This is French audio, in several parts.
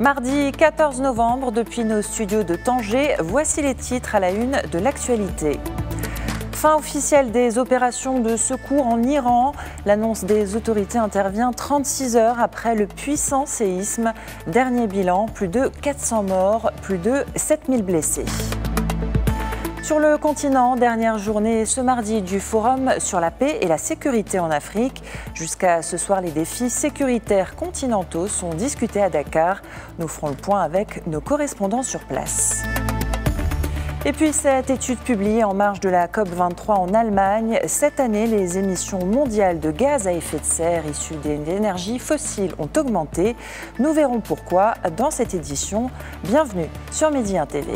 Mardi 14 novembre, depuis nos studios de Tanger, voici les titres à la une de l'actualité. Fin officielle des opérations de secours en Iran. L'annonce des autorités intervient 36 heures après le puissant séisme. Dernier bilan, plus de 400 morts, plus de 7000 blessés. Sur le continent, dernière journée ce mardi du Forum sur la paix et la sécurité en Afrique. Jusqu'à ce soir, les défis sécuritaires continentaux sont discutés à Dakar. Nous ferons le point avec nos correspondants sur place. Et puis cette étude publiée en marge de la COP23 en Allemagne, cette année, les émissions mondiales de gaz à effet de serre issues des énergies fossiles ont augmenté. Nous verrons pourquoi dans cette édition. Bienvenue sur Midi 1 TV.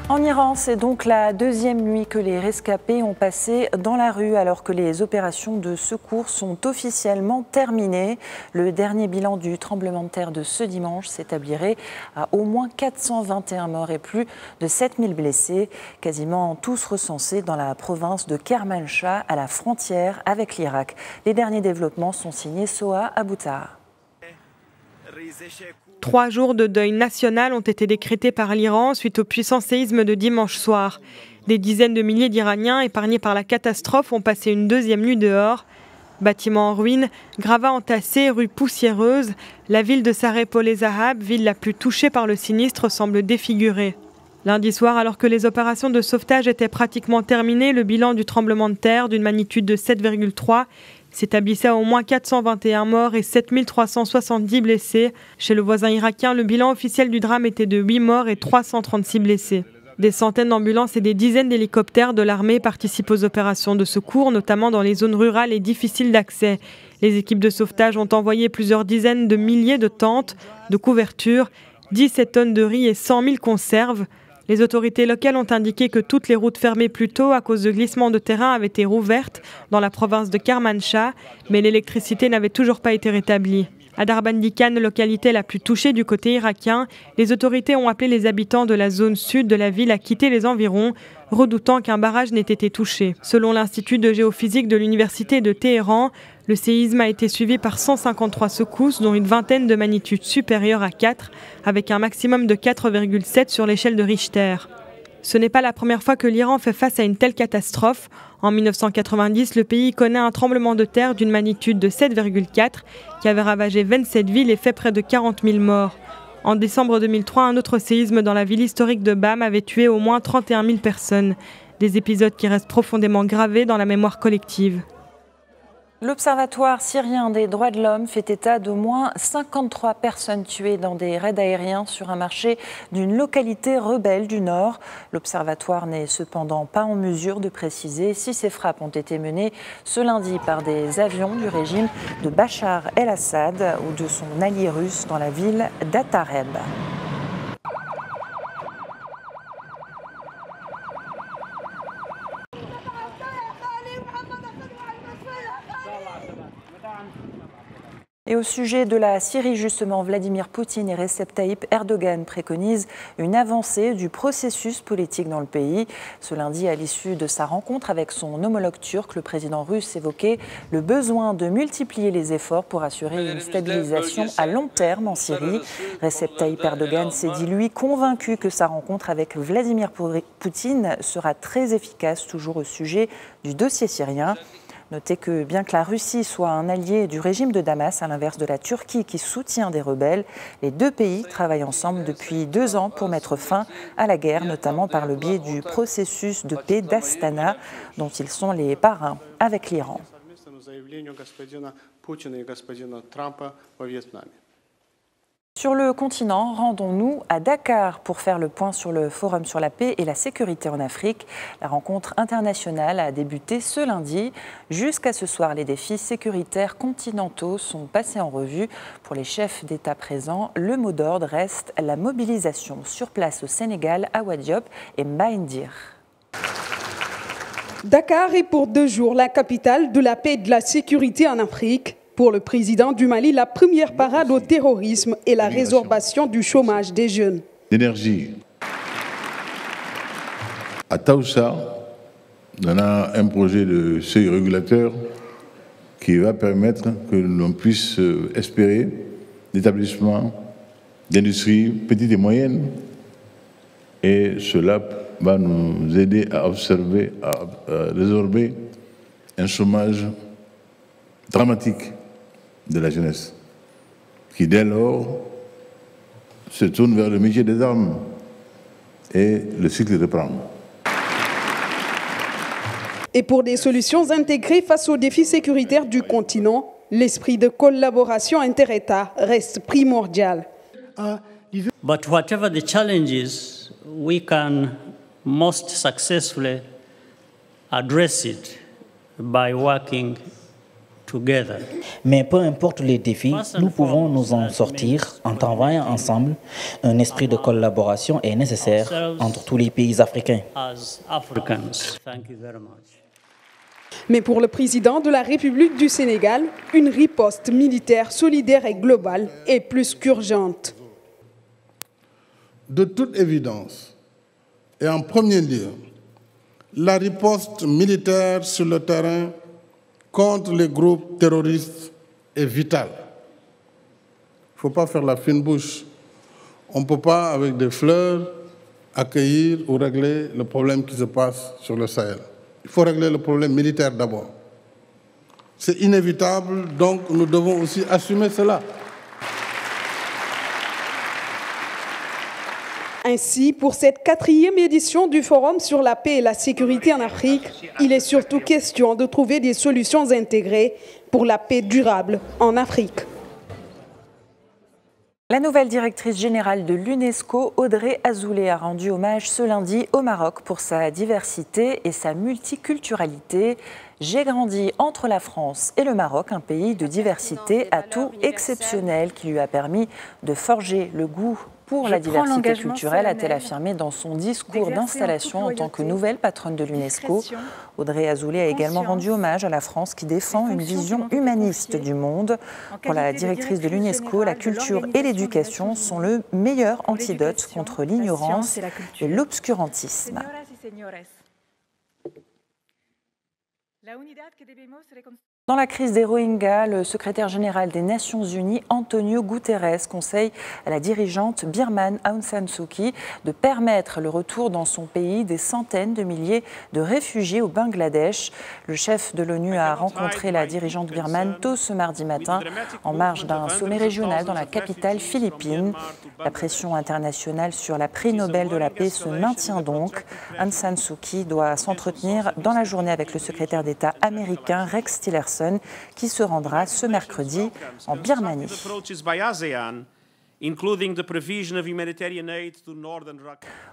En Iran, c'est donc la deuxième nuit que les rescapés ont passé dans la rue alors que les opérations de secours sont officiellement terminées. Le dernier bilan du tremblement de terre de ce dimanche s'établirait à au moins 421 morts et plus de 7000 blessés, quasiment tous recensés dans la province de Kermanshah, à la frontière avec l'Irak. Les derniers développements sont signés Soha Aboutar. 3 jours de deuil national ont été décrétés par l'Iran suite au puissant séisme de dimanche soir. Des dizaines de milliers d'Iraniens épargnés par la catastrophe ont passé une deuxième nuit dehors. Bâtiments en ruine, gravats entassés, rues poussiéreuses, la ville de Sareh-Polé-Zahab, ville la plus touchée par le sinistre, semble défigurée. Lundi soir, alors que les opérations de sauvetage étaient pratiquement terminées, le bilan du tremblement de terre d'une magnitude de 7,3 s'établissait à au moins 421 morts et 7370 blessés. Chez le voisin irakien, le bilan officiel du drame était de 8 morts et 336 blessés. Des centaines d'ambulances et des dizaines d'hélicoptères de l'armée participent aux opérations de secours, notamment dans les zones rurales et difficiles d'accès. Les équipes de sauvetage ont envoyé plusieurs dizaines de milliers de tentes, de couvertures, 17 tonnes de riz et 100 000 conserves. Les autorités locales ont indiqué que toutes les routes fermées plus tôt à cause de glissements de terrain avaient été rouvertes dans la province de Kermanshah, mais l'électricité n'avait toujours pas été rétablie. À Darbandikan, localité la plus touchée du côté irakien, les autorités ont appelé les habitants de la zone sud de la ville à quitter les environs, redoutant qu'un barrage n'ait été touché. Selon l'Institut de géophysique de l'Université de Téhéran, le séisme a été suivi par 153 secousses, dont une vingtaine de magnitudes supérieures à 4, avec un maximum de 4,7 sur l'échelle de Richter. Ce n'est pas la première fois que l'Iran fait face à une telle catastrophe. En 1990, le pays connaît un tremblement de terre d'une magnitude de 7,4 qui avait ravagé 27 villes et fait près de 40 000 morts. En décembre 2003, un autre séisme dans la ville historique de Bam avait tué au moins 31 000 personnes. Des épisodes qui restent profondément gravés dans la mémoire collective. L'Observatoire syrien des droits de l'homme fait état d'au moins 53 personnes tuées dans des raids aériens sur un marché d'une localité rebelle du Nord. L'Observatoire n'est cependant pas en mesure de préciser si ces frappes ont été menées ce lundi par des avions du régime de Bachar el-Assad ou de son allié russe dans la ville d'Atareb. Et au sujet de la Syrie, justement, Vladimir Poutine et Recep Tayyip Erdogan préconisent une avancée du processus politique dans le pays. Ce lundi, à l'issue de sa rencontre avec son homologue turc, le président russe évoquait le besoin de multiplier les efforts pour assurer une stabilisation à long terme en Syrie. Recep Tayyip Erdogan s'est dit, lui, convaincu que sa rencontre avec Vladimir Poutine sera très efficace, toujours au sujet du dossier syrien. Notez que bien que la Russie soit un allié du régime de Damas, à l'inverse de la Turquie qui soutient des rebelles, les deux pays travaillent ensemble depuis 2 ans pour mettre fin à la guerre, notamment par le biais du processus de paix d'Astana, dont ils sont les parrains avec l'Iran. Sur le continent, rendons-nous à Dakar pour faire le point sur le Forum sur la paix et la sécurité en Afrique. La rencontre internationale a débuté ce lundi. Jusqu'à ce soir, les défis sécuritaires continentaux sont passés en revue. Pour les chefs d'État présents, le mot d'ordre reste la mobilisation sur place au Sénégal, à Wadiop et Mbaïndir. Dakar est pour 2 jours la capitale de la paix et de la sécurité en Afrique. Pour le président du Mali, la première parade au terrorisme et la résorption du chômage des jeunes. L'énergie. À Taoussa, on a un projet de seuil régulateur qui va permettre que l'on puisse espérer l'établissement d'industries petites et moyennes. Et cela va nous aider à observer, à résorber un chômage dramatique de la jeunesse, qui dès lors se tourne vers le métier des armes et le cycle reprend. Et pour des solutions intégrées face aux défis sécuritaires du continent, l'esprit de collaboration inter-États reste primordial. But whatever the challenges, we can most successfully address it by working together. Mais peu importe les défis, nous pouvons nous en sortir en travaillant ensemble. Un esprit de collaboration est nécessaire entre tous les pays africains. Mais pour le président de la République du Sénégal, une riposte militaire solidaire et globale est plus qu'urgente. De toute évidence, et en premier lieu, la riposte militaire sur le terrain contre les groupes terroristes est vitale. Il ne faut pas faire la fine bouche. On ne peut pas, avec des fleurs, accueillir ou régler le problème qui se passe sur le Sahel. Il faut régler le problème militaire d'abord. C'est inévitable, donc nous devons aussi assumer cela. Ainsi, pour cette 4e édition du Forum sur la paix et la sécurité en Afrique, il est surtout question de trouver des solutions intégrées pour la paix durable en Afrique. La nouvelle directrice générale de l'UNESCO, Audrey Azoulay, a rendu hommage ce lundi au Maroc pour sa diversité et sa multiculturalité. J'ai grandi entre la France et le Maroc, un pays de diversité, atout exceptionnel qui lui a permis de forger le goût pour la diversité culturelle, a-t-elle affirmé dans son discours d'installation en tant que nouvelle patronne de l'UNESCO. Audrey Azoulay a également rendu hommage à la France qui défend une vision humaniste du monde. Pour la directrice de l'UNESCO, la culture et l'éducation sont le meilleur antidote contre l'ignorance et l'obscurantisme. Dans la crise des Rohingyas, le secrétaire général des Nations Unies, Antonio Guterres, conseille à la dirigeante birmane Aung San Suu Kyi de permettre le retour dans son pays des centaines de milliers de réfugiés au Bangladesh. Le chef de l'ONU a rencontré la dirigeante birmane tôt ce mardi matin en marge d'un sommet régional dans la capitale philippine. La pression internationale sur la prix Nobel de la paix se maintient donc. Aung San Suu Kyi doit s'entretenir dans la journée avec le secrétaire d'État américain Rex Tillerson, qui se rendra ce mercredi en Birmanie.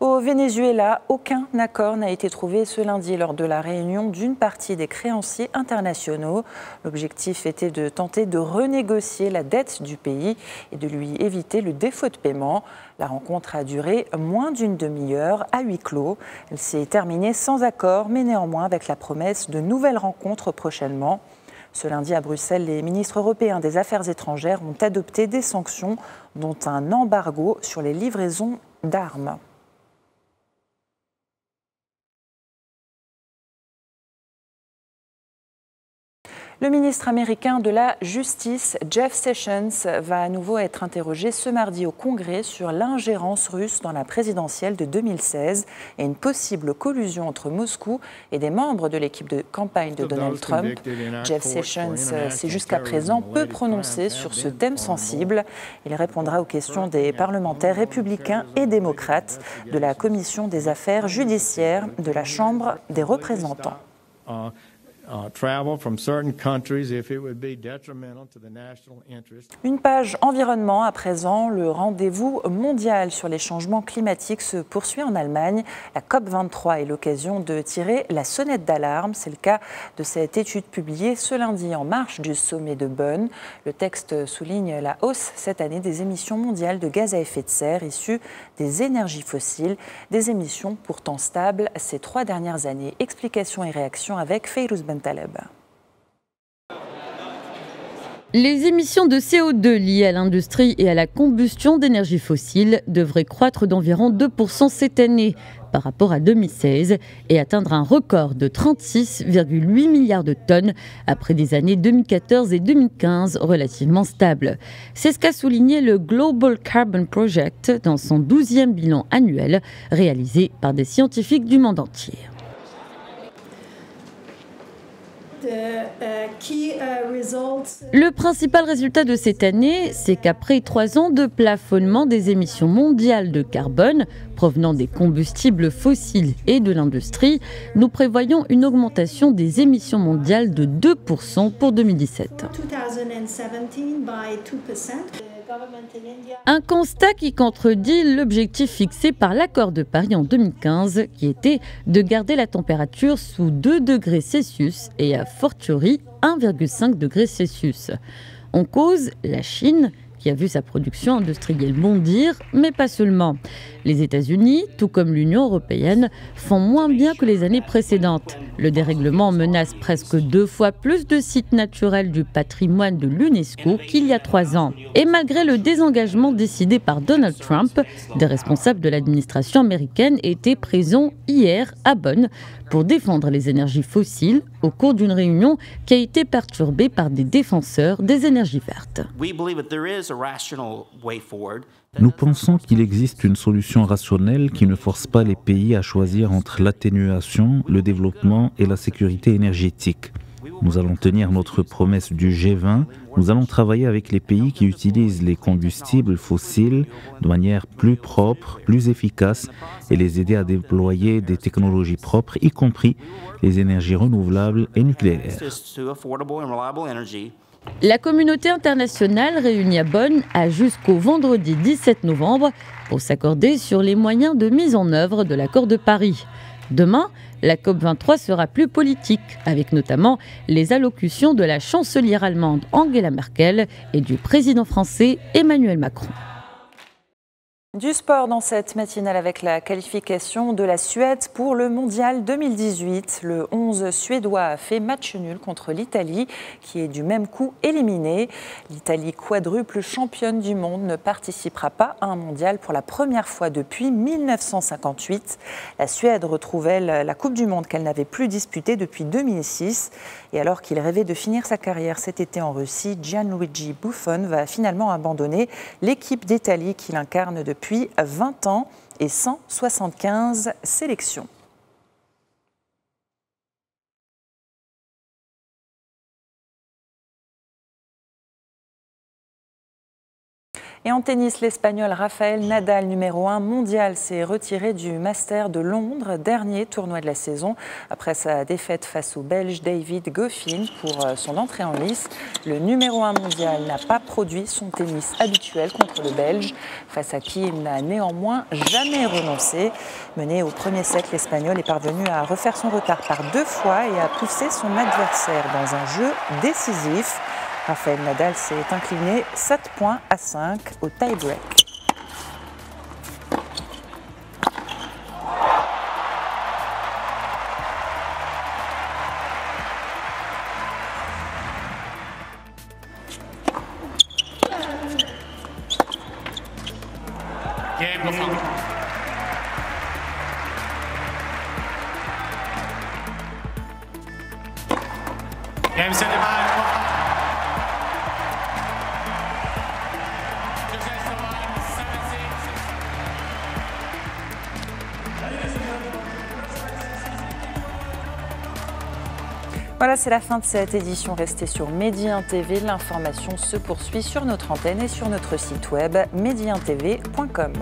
Au Venezuela, aucun accord n'a été trouvé ce lundi lors de la réunion d'une partie des créanciers internationaux. L'objectif était de tenter de renégocier la dette du pays et de lui éviter le défaut de paiement. La rencontre a duré moins d'une demi-heure à huis clos. Elle s'est terminée sans accord, mais néanmoins avec la promesse de nouvelles rencontres prochainement. Ce lundi à Bruxelles, les ministres européens des Affaires étrangères ont adopté des sanctions, dont un embargo sur les livraisons d'armes. Le ministre américain de la Justice, Jeff Sessions, va à nouveau être interrogé ce mardi au Congrès sur l'ingérence russe dans la présidentielle de 2016 et une possible collusion entre Moscou et des membres de l'équipe de campagne de Donald Trump. Jeff Sessions s'est jusqu'à présent peu prononcé sur ce thème sensible. Il répondra aux questions des parlementaires républicains et démocrates de la Commission des affaires judiciaires de la Chambre des représentants. Une page environnement à présent. Le rendez-vous mondial sur les changements climatiques se poursuit en Allemagne. La COP23 est l'occasion de tirer la sonnette d'alarme. C'est le cas de cette étude publiée ce lundi en marge du sommet de Bonn. Le texte souligne la hausse cette année des émissions mondiales de gaz à effet de serre issues des énergies fossiles, des émissions pourtant stables ces 3 dernières années. Explications et réactions avec Fayrouz Bentaleb. Les émissions de CO2 liées à l'industrie et à la combustion d'énergie fossile devraient croître d'environ 2% cette année. par rapport à 2016 et atteindre un record de 36,8 milliards de tonnes après des années 2014 et 2015 relativement stables. C'est ce qu'a souligné le Global Carbon Project dans son 12e bilan annuel réalisé par des scientifiques du monde entier. Le principal résultat de cette année, c'est qu'après 3 ans de plafonnement des émissions mondiales de carbone provenant des combustibles fossiles et de l'industrie, nous prévoyons une augmentation des émissions mondiales de 2% pour 2017. Un constat qui contredit l'objectif fixé par l'accord de Paris en 2015, qui était de garder la température sous 2 degrés Celsius et a fortiori 1,5 degré Celsius. En cause, la Chine, qui a vu sa production industrielle bondir, mais pas seulement. Les États-Unis, tout comme l'Union européenne, font moins bien que les années précédentes. Le dérèglement menace presque 2 fois plus de sites naturels du patrimoine de l'UNESCO qu'il y a 3 ans. Et malgré le désengagement décidé par Donald Trump, des responsables de l'administration américaine étaient présents hier à Bonn pour défendre les énergies fossiles au cours d'une réunion qui a été perturbée par des défenseurs des énergies vertes. Nous pensons qu'il existe une solution rationnelle qui ne force pas les pays à choisir entre l'atténuation, le développement et la sécurité énergétique. Nous allons tenir notre promesse du G20. Nous allons travailler avec les pays qui utilisent les combustibles fossiles de manière plus propre, plus efficace et les aider à déployer des technologies propres, y compris les énergies renouvelables et nucléaires. La communauté internationale réunie à Bonn a jusqu'au vendredi 17 novembre pour s'accorder sur les moyens de mise en œuvre de l'accord de Paris. Demain, la COP23 sera plus politique, avec notamment les allocutions de la chancelière allemande Angela Merkel et du président français Emmanuel Macron. Du sport dans cette matinale avec la qualification de la Suède pour le Mondial 2018. Le 11 suédois a fait match nul contre l'Italie qui est du même coup éliminée. L'Italie, quadruple championne du monde, ne participera pas à un mondial pour la première fois depuis 1958. La Suède retrouve, elle, la Coupe du Monde qu'elle n'avait plus disputée depuis 2006. Et alors qu'il rêvait de finir sa carrière cet été en Russie, Gianluigi Buffon va finalement abandonner l'équipe d'Italie qu'il incarne depuis 20 ans et 175 sélections. Et en tennis, l'Espagnol Rafael Nadal, numéro 1 mondial, s'est retiré du Master de Londres, dernier tournoi de la saison. Après sa défaite face au Belge David Goffin pour son entrée en lice, le numéro 1 mondial n'a pas produit son tennis habituel contre le Belge, face à qui il n'a néanmoins jamais renoncé. Mené au premier set, l'Espagnol est parvenu à refaire son retard par 2 fois et à pousser son adversaire dans un jeu décisif. Rafael Nadal s'est incliné 7-5 au tie-break. Voilà, c'est la fin de cette édition. Restez sur Medi 1 TV. L'information se poursuit sur notre antenne et sur notre site web medi1tv.com.